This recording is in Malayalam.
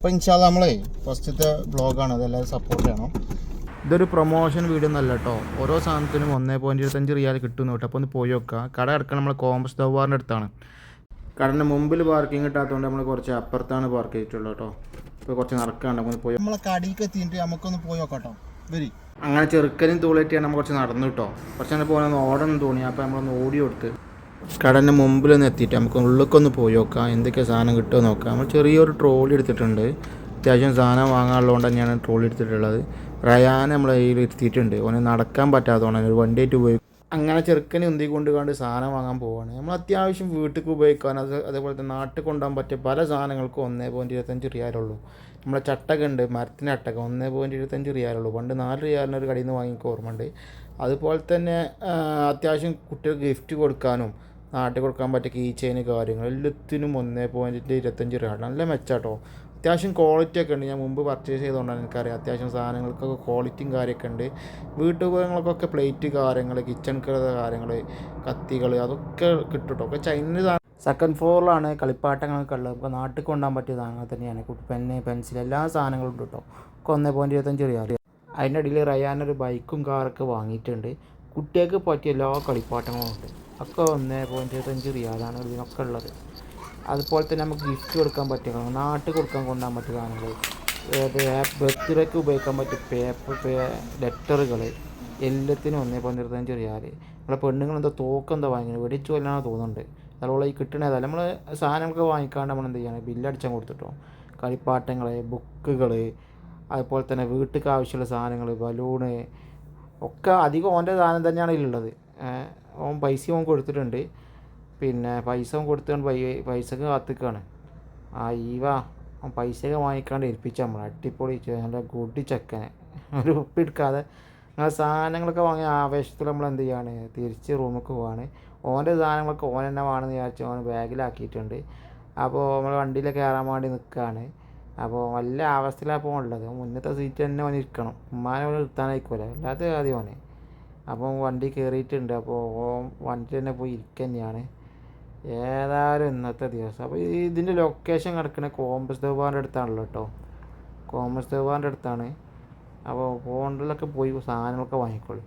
അപ്പോൾ ഇൻഷാല്ലാ നമ്മളെ ഫസ്റ്റത്തെ വ്ളോഗാണ്, അതെല്ലാവരും സപ്പോർട്ട് ചെയ്യണം. ഇതൊരു പ്രൊമോഷൻ വീഡിയോ ഒന്നല്ല കേട്ടോ. ഓരോ സാധനത്തിനും 1.25 റിയാൽ കിട്ടുന്നു കേട്ടോ. അപ്പോൾ ഒന്ന് പോയി നോക്കുക. കട കിടക്കണം നമ്മൾ കോമ്പസ് ദവാറിൻ്റെ അടുത്താണ്. കടൻ്റെ മുമ്പിൽ പാർക്കിംഗ് കിട്ടാത്തതുകൊണ്ട് നമ്മൾ കുറച്ച് അപ്പുറത്താണ് പാർക്ക് ചെയ്തിട്ടുള്ളത് കേട്ടോ. ഇപ്പോൾ കുറച്ച് നടക്കാണ്ട് നമുക്ക് പോയി നമ്മളെ കടയിലേക്ക് എത്തിയിട്ട് നമുക്കൊന്ന് പോയി നോക്കാം കേട്ടോ. വരി അങ്ങനെ ചെറുക്കനും തൂളേറ്റിയാണ് നമ്മൾ കുറച്ച് നടന്നു കേട്ടോ. കുറച്ച് അങ്ങനെ പോകാൻ ഓടണം തോന്നി. അപ്പോൾ നമ്മളൊന്ന് ഓടി കൊടുത്ത് കടൻ്റെ മുമ്പിലൊന്ന് എത്തിയിട്ട് നമുക്ക് ഉള്ളിലേക്കൊന്ന് പോയി നോക്കാം, എന്തൊക്കെ സാധനം കിട്ടുമോ നോക്കാം. നമ്മൾ ചെറിയൊരു ട്രോളി എടുത്തിട്ടുണ്ട്. അത്യാവശ്യം സാധനം വാങ്ങാനുള്ളതുകൊണ്ട് തന്നെയാണ് ട്രോളി എടുത്തിട്ടുള്ളത്. റയാൻ നമ്മളെ കയ്യിൽ ഇരുത്തിയിട്ടുണ്ട്. ഓന് നടക്കാൻ പറ്റാത്തതുകൊണ്ടാണ് ഒരു വണ്ടിയായിട്ട് ഉപയോഗിക്കും. അങ്ങനെ ചെറുക്കനെ ഉന്തി കൊണ്ട് സാധനം വാങ്ങാൻ പോവുകയാണ്. നമ്മൾ അത്യാവശ്യം വീട്ടിലേക്ക് ഉപയോഗിക്കാൻ അതേപോലെ തന്നെ നാട്ടിൽ കൊണ്ടുപോകാൻ പറ്റിയ പല സാധനങ്ങൾക്കും 1.25 റിയാലുള്ളൂ. നമ്മളെ ചട്ടക ഉണ്ട്, മരത്തിൻ്റെ ചട്ടക 1.25 റിയാലുള്ളൂ. പണ്ട് 4 റിയാലിന് ഒരു കടയിൽ നിന്ന് വാങ്ങിക്ക് ഓർമ്മയുണ്ട്. അതുപോലെ തന്നെ അത്യാവശ്യം കുട്ടികൾക്ക് ഗിഫ്റ്റ് കൊടുക്കാനും നാട്ടിൽ കൊടുക്കാൻ പറ്റിയ കീ ചെയിൻ കാര്യങ്ങൾ എല്ലാത്തിനും 1.25 റിയാൽ. നല്ല മെച്ചാട്ടോ. അത്യാവശ്യം ക്വാളിറ്റി ഒക്കെ ഉണ്ട്. ഞാൻ മുമ്പ് പർച്ചേസ് ചെയ്തുകൊണ്ടാണ് എനിക്കറിയാം. അത്യാവശ്യം സാധനങ്ങൾക്കൊക്കെ ക്വാളിറ്റിയും കാര്യമൊക്കെ ഉണ്ട്. വീട്ടുപകരണങ്ങൾക്കൊക്കെ പ്ലേറ്റ് കാര്യങ്ങൾ, കിച്ചൺ കാര്യങ്ങൾ, കത്തികൾ അതൊക്കെ കിട്ടും കേട്ടോ. ഒക്കെ ചൈനീസ് സാധനം. സെക്കൻഡ് ഫ്ലോറിലാണ് കളിപ്പാട്ടങ്ങളൊക്കെ ഉള്ളത്. നമുക്ക് നാട്ടിൽ കൊണ്ടുപോകാൻ പറ്റിയ സാധനങ്ങൾ തന്നെയാണ്. പെന്ന്, പെൻസിൽ എല്ലാ സാധനങ്ങളും ഉണ്ട് കേട്ടോ. ഒക്കെ 1.25 റിയാൽ. അതിൻ്റെ ഇടയിൽ റയാനൊരു ബൈക്കും കാറൊക്കെ വാങ്ങിയിട്ടുണ്ട്. കുട്ടികൾക്ക് പറ്റിയ എല്ലാ കളിപ്പാട്ടങ്ങളും ഉണ്ട്. ഒക്കെ 1.25 റിയാലാണ് ഇതിനൊക്കെ ഉള്ളത്. അതുപോലെ തന്നെ നമുക്ക് ഗിഫ്റ്റ് കൊടുക്കാൻ പറ്റിയ നാട്ടിൽ കൊണ്ടുപോകാൻ പറ്റിയ സാധനങ്ങൾ, ബർത്ത്ഡേക്ക് ഉപയോഗിക്കാൻ പറ്റിയ പേപ്പർ ലെറ്ററുകൾ എല്ലാത്തിനും 1.25 റിയാൽ. നമ്മളെ പെണ്ണുങ്ങളെന്തോ തോക്കെന്തോ വാങ്ങിക്കുന്നത് വെടിച്ചു കൊല്ലാനാണ് തോന്നുന്നുണ്ട്. അതുപോലെ ഈ കിട്ടണതല്ല നമ്മൾ സാധനങ്ങളൊക്കെ വാങ്ങിക്കാണ്ട് നമ്മൾ എന്ത് ചെയ്യണം, ബില്ലടിച്ചാൽ കൊടുത്തിട്ടോ. കളിപ്പാട്ടങ്ങൾ, ബുക്കുകൾ, അതുപോലെ തന്നെ വീട്ടിലേക്ക് ആവശ്യമുള്ള സാധനങ്ങൾ, ബലൂണ് ഒക്കെ അധികം ഓൻ്റെ സാധനം തന്നെയാണ് ഇതിലുള്ളത്. ഓൻ പൈസ ഓൻ കൊടുത്തിട്ടുണ്ട്. പിന്നെ പൈസ ഓൻ കൊടുത്തുകൊണ്ട് പൈസക്ക് കാത്തിക്കാണ്. ഓൻ പൈസയൊക്കെ വാങ്ങിക്കാണ്ട് ഏൽപ്പിച്ച നമ്മൾ അടിപൊളി നല്ല ഗുഡി ചെക്കനെ ഒരു ഉപ്പെടുക്കാതെ അങ്ങനെ സാധനങ്ങളൊക്കെ വാങ്ങിയ ആവേശത്തിൽ നമ്മൾ എന്ത് ചെയ്യാണ്, തിരിച്ച് റൂമിലേക്ക് പോവാണ്. ഓൻ്റെ സാധനങ്ങളൊക്കെ ഓൻ തന്നെ വേണമെന്ന് വിചാരിച്ച് ഓൻ ബാഗിലാക്കിയിട്ടുണ്ട്. അപ്പോൾ നമ്മൾ വണ്ടിയിൽ കയറാൻ വേണ്ടി നിൽക്കുകയാണ്. അപ്പോൾ നല്ല അവസ്ഥയിലാണ് പോകുന്നുള്ളത്. മുന്നത്തെ സീറ്റ് തന്നെ ഓൻ ഇരിക്കണം. ഉമ്മാനെ ഓൻ നിർത്താനായിക്കോല, അല്ലാത്ത ആദ്യം ഓനെ. അപ്പോൾ വണ്ടി കയറിയിട്ടുണ്ട്. അപ്പോൾ ഓൻ വണ്ടി തന്നെ പോയി ഇരിക്കുക തന്നെയാണ്. ഏതായാലും ഇന്നത്തെ ദിവസം. അപ്പോൾ ഇതിൻ്റെ ലൊക്കേഷൻ കിടക്കുന്നത് കോമ്പസ് ദവാറിൻ്റെ അടുത്താണല്ലോ കേട്ടോ. കോമ്പസ് ദവാറിൻ്റെ അടുത്താണ്. അപ്പോൾ ഫോണിലൊക്കെ പോയി സാധനങ്ങളൊക്കെ വാങ്ങിക്കോളൂ.